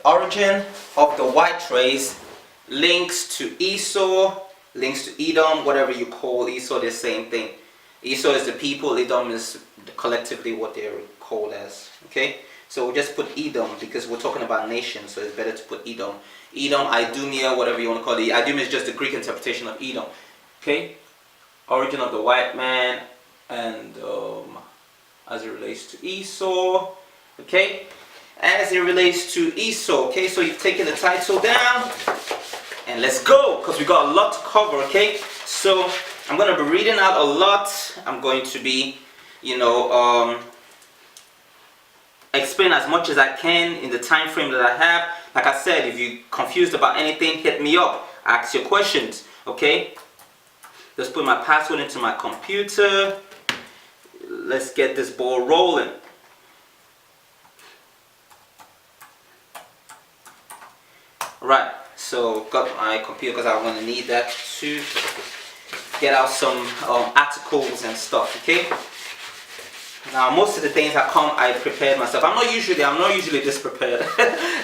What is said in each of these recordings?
origin of the white race, links to Esau, links to Edom, whatever you call Esau, the same thing. Esau is the people, Edom is collectively what they're called as. Okay, so we'll just put Edom because we're talking about nations, so it's better to put Edom. Edom, Idumea, whatever you want to call it. Idumea is just the Greek interpretation of Edom. Okay, origin of the white man, and as it relates to Esau. Okay, as it relates to Esau. Okay, so you've taken the title down, and let's go, because we got a lot to cover. Okay, so I'm going to be reading out a lot. I'm going to be, explain as much as I can in the time frame that I have. Like I said, if you're confused about anything, hit me up, ask your questions. Okay, let's put my password into my computer. Let's get this ball rolling. Right, so got my computer because I'm going to need that to get out some articles and stuff. Okay, now most of the things that come, I prepared myself. I'm not usually this prepared.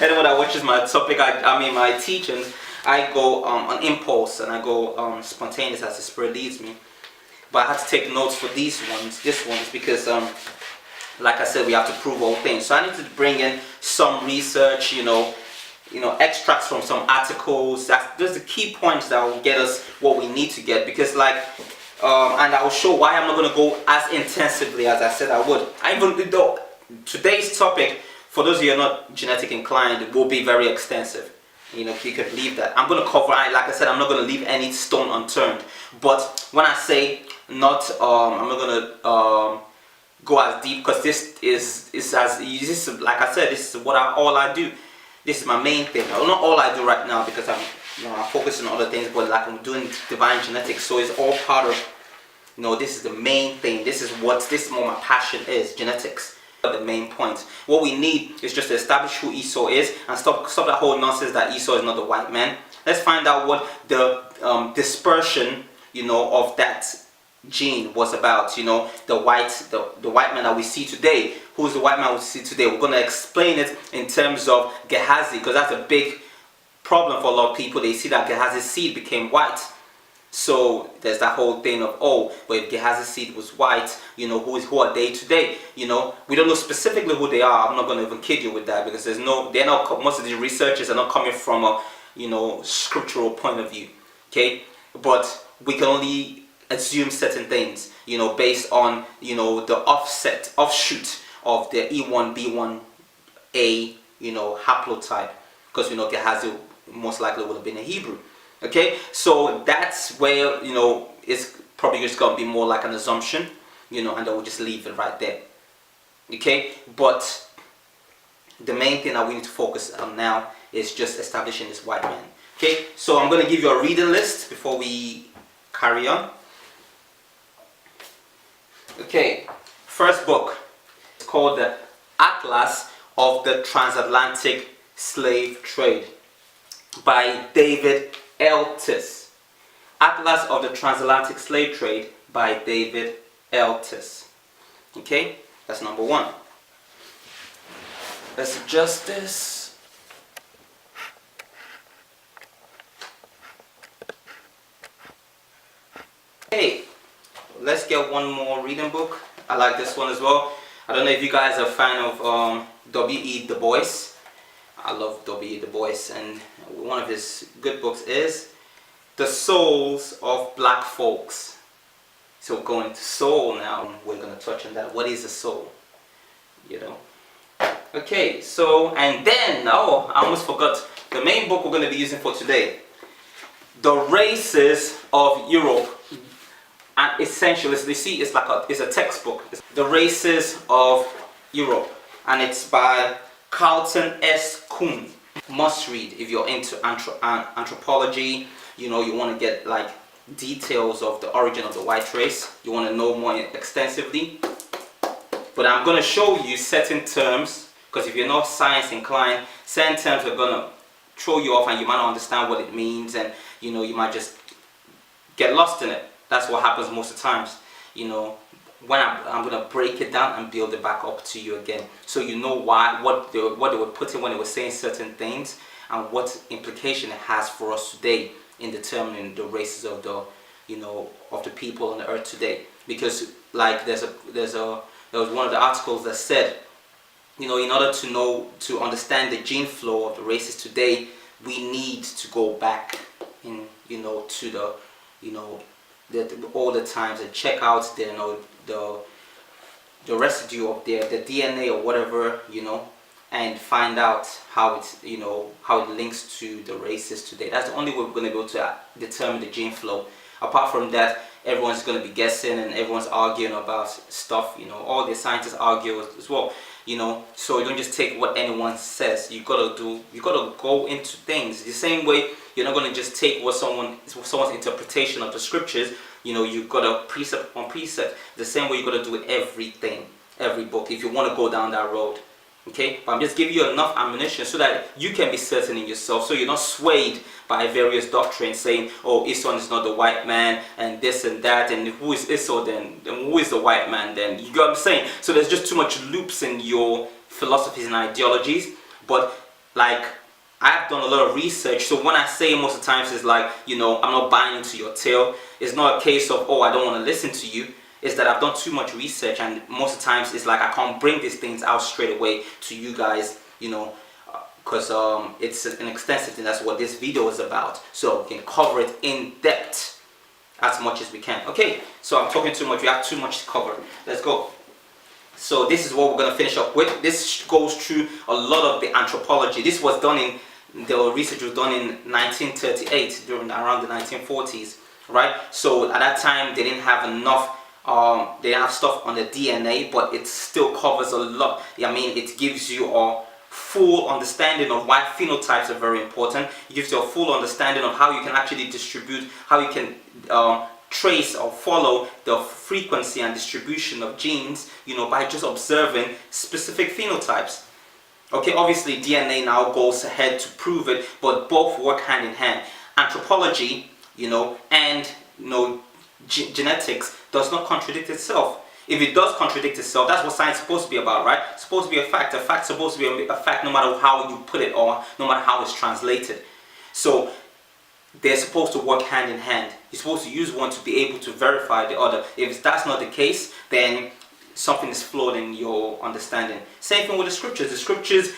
Anyone that watches my topic, my teachings, I go on impulse, and I go spontaneous as the Spirit leads me. But I had to take notes for this ones because like I said, we have to prove all things. So I need to bring in some research, extracts from some articles. Those are the key points that will get us what we need to get, because and I will show why I'm not going to go as intensively as I said I would. Even though today's topic, for those of you who are not genetic inclined, will be very extensive. You could leave that. I'm going to cover, like I said, I'm not going to leave any stone unturned. But when I say not, I'm not going to go as deep, because this is like I said, this is all I do. This is my main thing. Well, not all I do right now, because I'm focusing on other things, but like I'm doing divine genetics, so it's all part of, this is the main thing. This is what my passion is, genetics. The main point. What we need is just to establish who Esau is, and stop that whole nonsense that Esau is not the white man. Let's find out what the dispersion, of that gene was about. The white man that we see today. Who's the white man we see today? We're going to explain it in terms of Gehazi, because that's a big problem for a lot of people. They see that Gehazi's seed became white. So there's that whole thing of, but if Gehazi's seed was white, who are they today? We don't know specifically who they are. I'm not going to even kid you with that, because most of the researchers are not coming from a, scriptural point of view. Okay, but we can only assume certain things, based on, the offshoot of the E1B1A, haplotype, because Gehazi most likely would have been a Hebrew. Okay, so that's where, it's probably just going to be more like an assumption, and then we'll just leave it right there. Okay, but the main thing that we need to focus on now is just establishing this white man. Okay, so I'm going to give you a reading list before we carry on. Okay, first book. It's called the Atlas of the Transatlantic Slave Trade by David Eltis. Atlas of the Transatlantic Slave Trade by David Eltis. Okay, that's number one. Let's adjust this. Okay, let's get one more reading book. I like this one as well. I don't know if you guys are a fan of W.E. Du Bois. I love W.E. Du Bois, and one of his good books is The Souls of Black Folks. So going to soul now, we're going to touch on that. What is a soul? Okay, so, and then, I almost forgot the main book we're going to be using for today. The Races of Europe. And essentially, you see, it's a textbook. It's The Races of Europe. And it's by Carlton S. Kuhn. Must read if you're into anthropology. You want to get details of the origin of the white race. You want to know more extensively. But I'm going to show you certain terms, because if you're not science inclined, certain terms are going to throw you off, and you might not understand what it means, and you might just get lost in it. That's what happens most of the times. when I'm gonna break it down and build it back up to you again, so you know what they were putting when they were saying certain things, and what implication it has for us today in determining the races of the of the people on the earth today. Because like there was one of the articles that said, in order to understand the gene flow of the races today, we need to go back in to the all the times and check out the residue of the DNA or whatever, and find out how how it links to the races today. That's the only way we're going to be able to determine the gene flow. Apart from that, everyone's going to be guessing and everyone's arguing about stuff. All the scientists argue as well. So you don't just take what anyone says. You gotta go into things the same way. You're not gonna just take someone's interpretation of the scriptures. You've got a precept on precept. The same way you gotta do with every book, if you want to go down that road. Okay, but I'm just giving you enough ammunition so that you can be certain in yourself, so you're not swayed by various doctrines saying, oh, Esau is not the white man, and this and that, and who is Esau then who is the white man then? You get what I'm saying? So there's just too much loops in your philosophies and ideologies. But like, I've done a lot of research, so when I say most of the times it's like, I'm not buying into your tale. It's not a case of, oh, I don't want to listen to you. Is that I've done too much research, and most of the times it's like I can't bring these things out straight away to you guys, because it's an extensive thing. That's what this video is about, so we can cover it in depth as much as we can. Okay, so I'm talking too much, we have too much to cover. Let's go. So this is what we're going to finish up with. This goes through a lot of the anthropology. This was done the research was done in 1938, around the 1940s, right? So at that time they didn't have enough they have stuff on the DNA, but it still covers a lot. I mean, it gives you a full understanding of why phenotypes are very important. It gives you a full understanding of how you can actually distribute, how you can trace or follow the frequency and distribution of genes, by just observing specific phenotypes. Okay, obviously DNA now goes ahead to prove it, but both work hand in hand. Anthropology, and genetics does not contradict itself. If it does contradict itself, that's what science is supposed to be about, right? It's supposed to be a fact. A fact's supposed to be a fact no matter how you put it or no matter how it's translated. So they're supposed to work hand in hand. You're supposed to use one to be able to verify the other. If that's not the case, then something is flawed in your understanding. Same thing with the scriptures. The scriptures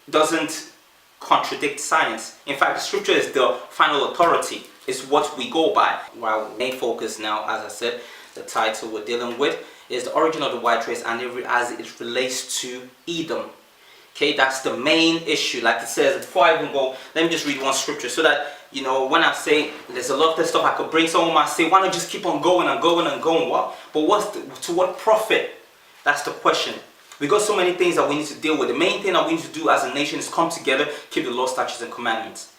doesn't contradict science. In fact, the scripture is the final authority. It's what we go by. Our main focus now, as I said, the title we're dealing with is the origin of the white race and as it relates to Edom. Okay, that's the main issue. Like it says, before I even go, let me just read one scripture so that, when I say there's a lot of stuff I could bring, someone might say, why not just keep on going and going and going? What? But to what profit? That's the question. We got so many things that we need to deal with. The main thing that we need to do as a nation is come together, keep the law, statutes, and commandments.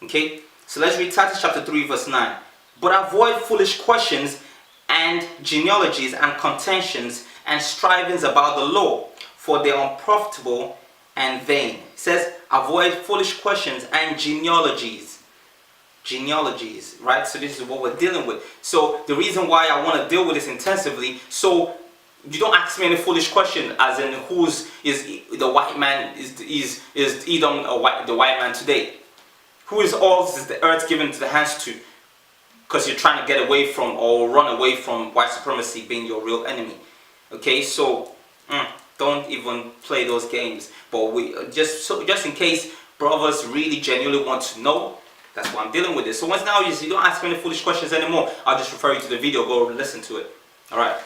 Okay? So let's read Titus chapter 3 verse 9. But avoid foolish questions and genealogies and contentions and strivings about the law, for they are unprofitable and vain. It says avoid foolish questions and genealogies. Genealogies, right? So this is what we're dealing with. So the reason why I want to deal with this intensively, so you don't ask me any foolish question as in is the white man, is Edom the white man today? Who is the earth given to the hands to? Because you're trying to get away from or run away from white supremacy being your real enemy. Okay, so don't even play those games. But just in case brothers really genuinely want to know, that's why I'm dealing with this. So once now you don't ask me any foolish questions anymore, I'll just refer you to the video, go listen to it. Alright.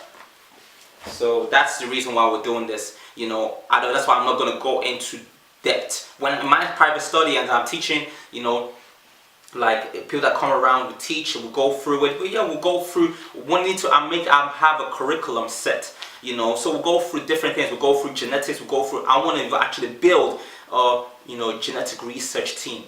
So that's the reason why we're doing this. That's why I'm not going to go into depth. When in my private study and I'm teaching, like people that come around, we teach, we'll go through it. We'll go through. We need to have a curriculum set. So we'll go through different things. We'll go through genetics. We'll go through. I want to actually build genetic research team.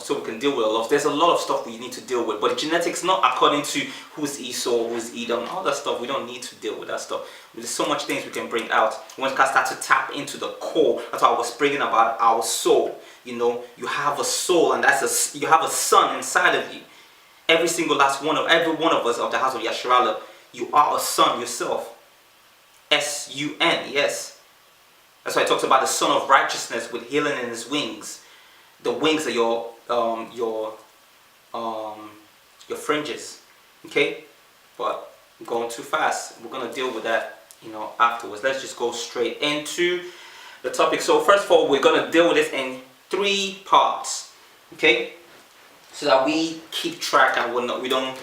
So we can deal with a lot. There's a lot of stuff we need to deal with, but genetics not according to who's Esau, who's Edom, all that stuff. We don't need to deal with that stuff. There's so much things we can bring out. We can start to tap into the core. That's why I was bringing about our soul. You have a soul, and you have a son inside of you. Every one of us of the house of Yasharallah, you are a son yourself. S-U-N, yes. That's why it talks about the Son of Righteousness with healing in his wings. The wings are your fringes. Okay? But I'm going too fast. We're gonna deal with that, afterwards. Let's just go straight into the topic. So first of all, we're gonna deal with this in 3 parts. Okay? So that we keep track and we don't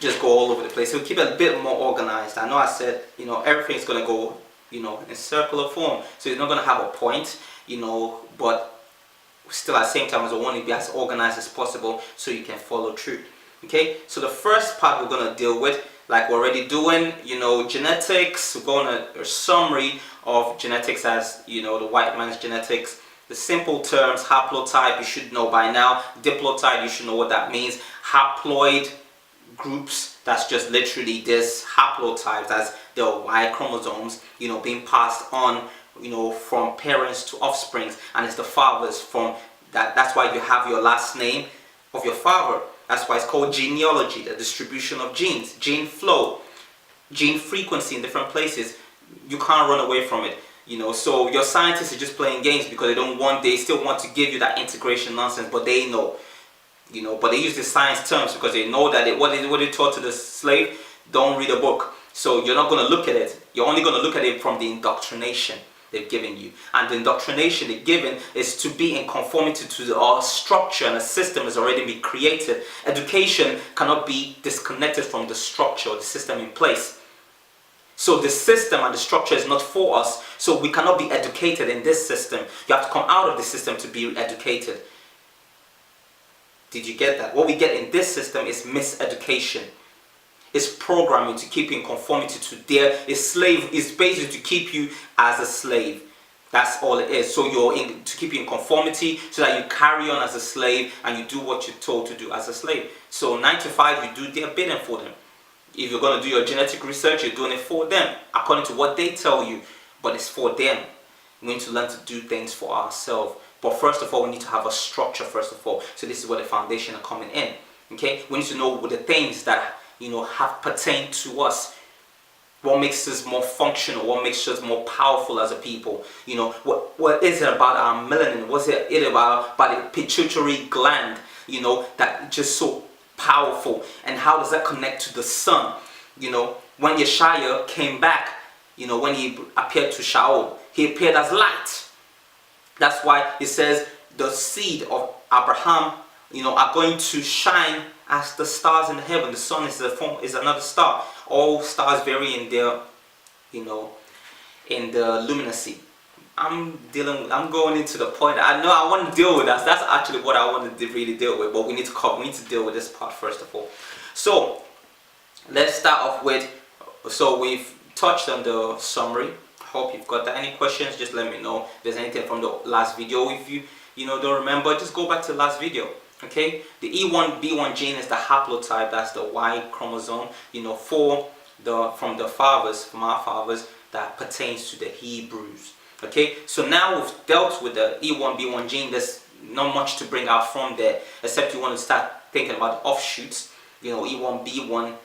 just go all over the place. So keep it a bit more organized. I know I said, everything's gonna go, in circular form. So you're not gonna have a point, but still at the same time as I want to be as organized as possible so you can follow through. Okay, so the first part we're going to deal with, like we're already doing, genetics. We're going to a summary of genetics as, the white man's genetics. The simple terms, haplotype, you should know by now. Diplotype, you should know what that means. Haploid groups, that's just literally this haplotypes, as the Y chromosomes, being passed on, from parents to offsprings, and it's the fathers from that. That's why you have your last name of your father. That's why it's called genealogy, the distribution of genes, gene flow, gene frequency in different places. You can't run away from it. So your scientists are just playing games because they still want to give you that integration nonsense, but they know, but they use the science terms because they know that what they taught to the slave, don't read a book. So you're not going to look at it. You're only going to look at it from the indoctrination they've given you. And the indoctrination they've given is to be in conformity to the structure, and a system has already been created. Education cannot be disconnected from the structure or the system in place. So the system and the structure is not for us, so we cannot be educated in this system. You have to come out of the system to be educated. Did you get that? What we get in this system is miseducation. It's programming to keep you in conformity to it's basically to keep you as a slave. That's all it is. So to keep you in conformity so that you carry on as a slave and you do what you're told to do as a slave. So 9 to 5, you do their bidding for them. If you're going to do your genetic research, you're doing it for them, according to what they tell you, but it's for them. We need to learn to do things for ourselves. But first of all, we need to have a structure first of all. So this is where the foundation are coming in. Okay? We need to know what the things that have pertained to us. What makes us more functional? What makes us more powerful as a people? What is it about our melanin? What's it about the pituitary gland? That just so powerful. And how does that connect to the sun? When Yeshua came back, when he appeared to Shaul, he appeared as light. That's why it says the seed of Abraham, are going to shine as the stars in the heaven. The sun is another star. All stars vary in their, in the luminosity. I'm going into the point. I know I want to deal with that. That's actually what I want to really deal with. But we need to deal with this part first of all. So let's start off with. So we've touched on the summary. Hope you've got that. Any questions? Just let me know. If there's anything from the last video. If you don't remember, just go back to the last video. Okay, the E1B1 gene is the haplotype. That's the Y chromosome. From our fathers, that pertains to the Hebrews. Okay, so now we've dealt with the E1B1 gene. There's not much to bring out from there, except you want to start thinking about the offshoots. E1B1B.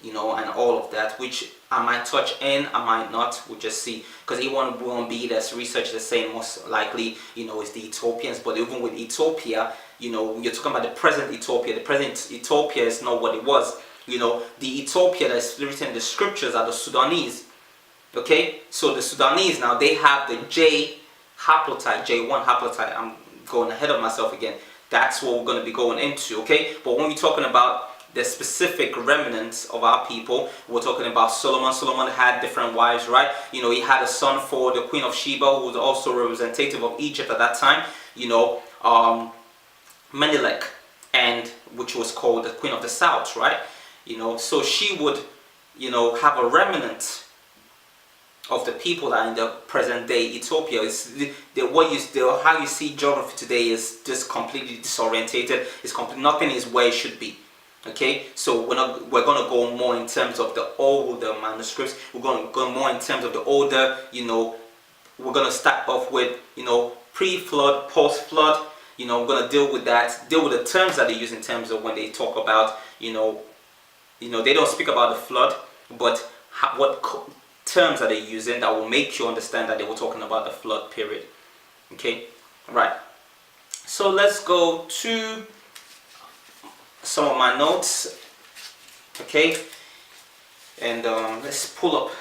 And all of that, which I might touch in, I might not, we'll just see. Because E1B1B, there's research that's saying most likely, is the Ethiopians. But even with Ethiopia, you're talking about the present Ethiopia. The present Ethiopia is not what it was. The Ethiopia that's written in the scriptures are the Sudanese. Okay, so the Sudanese now, they have the J haplotype, J1 haplotype. I'm going ahead of myself again. That's what we're going to be going into. Okay, but when we're talking about the specific remnants of our people, we're talking about Solomon. Solomon had different wives, right? He had a son for the Queen of Sheba, who was also representative of Egypt at that time. Menelik, and which was called the Queen of the South, right? So she would, have a remnant of the people that are in the present day Ethiopia. How you see geography today is just completely disorientated. Nothing is where it should be. Okay, so we're going to go more in terms of the older manuscripts. We're going to go more in terms of the older, we're going to start off with, pre-flood, post-flood. We're going to deal with the terms that they use in terms of when they talk about, they don't speak about the flood, but terms that they're using that will make you understand that they were talking about the flood period. Okay, right. So let's go to some of my notes. Okay, and let's pull up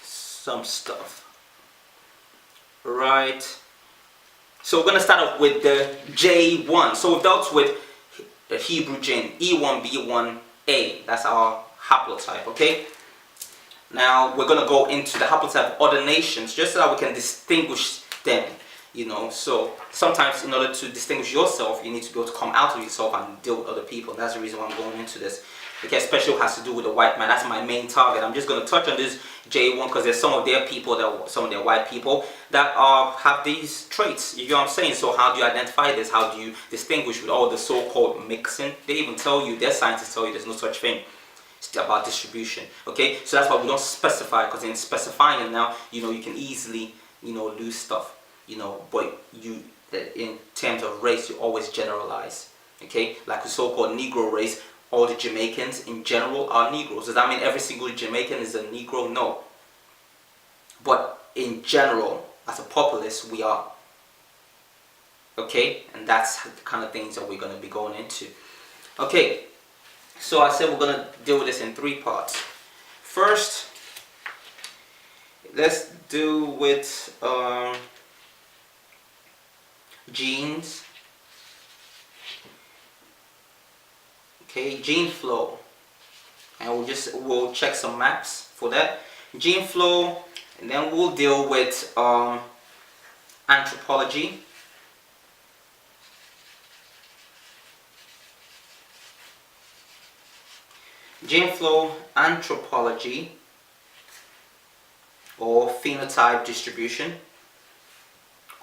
some stuff. Right. So we're going to start off with the J1. So we've dealt with the Hebrew gene, E1B1A. That's our haplotype, okay? Now we're going to go into the haplotype of other nations just so that we can distinguish them, you know. So sometimes in order to distinguish yourself, you need to be able to come out of yourself and deal with other people. That's the reason why I'm going into this. Okay, especially what has to do with the white man. That's my main target. I'm just going to touch on this J1 because there's some of their people, some of their white people that have these traits. You know what I'm saying? So how do you identify this? How do you distinguish with all the so-called mixing? They even tell you, their scientists tell you there's no such thing. It's about distribution. Okay, so that's why we don't specify, because in specifying it now, you know, you can easily, you know, lose stuff. You know, but you, in terms of race, you always generalize. Okay, like the so-called Negro race. All the Jamaicans in general are Negroes. Does that mean every single Jamaican is a Negro? No. But in general, as a populace, we are. Okay? And that's the kind of things that we're going to be going into. Okay. So I said we're going to deal with this in 3 parts. First, let's do with genes. Okay, gene flow, and we'll check some maps for that. Gene flow, and then we'll deal with anthropology. Gene flow, anthropology, or phenotype distribution,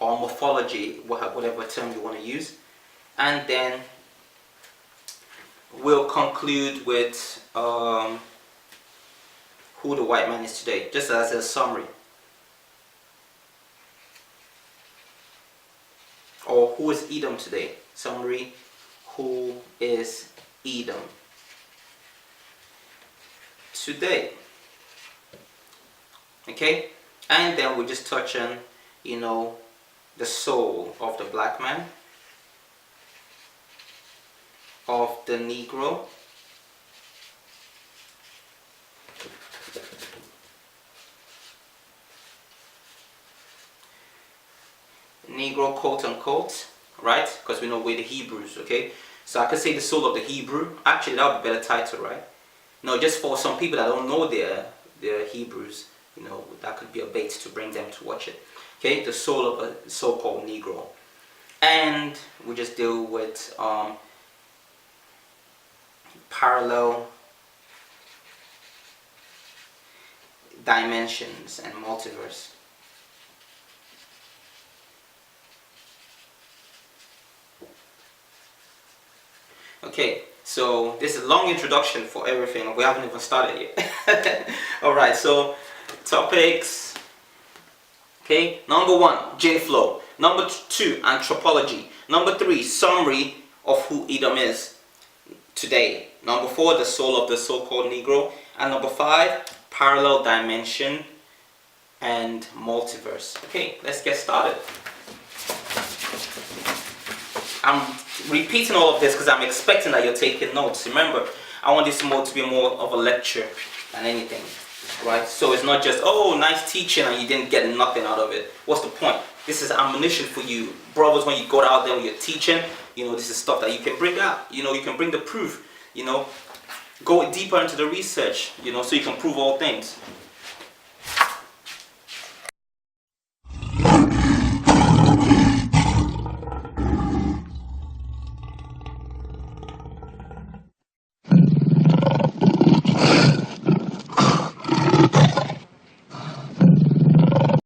or morphology, whatever term you want to use, and then we'll conclude with who the white man is today, just as a summary. Or who is Edom today? Summary, who is Edom today? Okay? And then we'll just touch on, you know, the soul of the black man, of the Negro, Negro, quote unquote, right? Because we know we're the Hebrews, okay? So I could say the soul of the Hebrew. Actually, that would be a better title, right? No, just for some people that don't know they're Hebrews, you know, that could be a bait to bring them to watch it. Okay, the soul of a so-called Negro. And we just deal with parallel dimensions and multiverse. Okay, so this is a long introduction for everything. We haven't even started yet. Alright, so topics. Okay, number 1, gene flow. Number 2, anthropology. Number 3, summary of who Edom is today. Number 4, the soul of the so-called Negro. And number 5, parallel dimension and multiverse. Okay, let's get started. I'm repeating all of this because I'm expecting that you're taking notes. Remember, I want this more to be more of a lecture than anything, right? So it's not just, oh, nice teaching and you didn't get nothing out of it. What's the point? This is ammunition for you. Brothers, when you go out there when you're teaching, you know, this is stuff that you can bring out. You know, you can bring the proof, you know. Go deeper into the research, you know, so you can prove all things.